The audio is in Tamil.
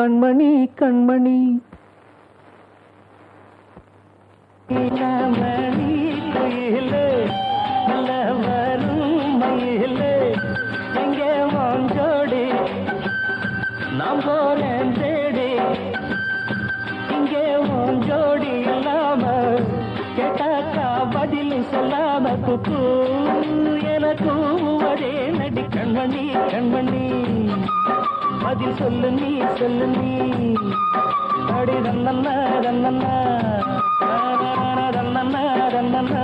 கண்மணி கண்மணி நல்ல வரும் மயிலே எங்கே வாஞ்சோடி நாம் போனேன் தேடி இங்கே வாஞ்சோடி இல்லாம கேட்டாக்கா பதில் சொல்லாம குக்கு எனக்கு அதே நடி கண்மணி கண்மணி பதில் சொல்லு நீ அடி ரன்னண்ணா ரன்னண்ணா ரன்னண்ணா ரன்னண்ணா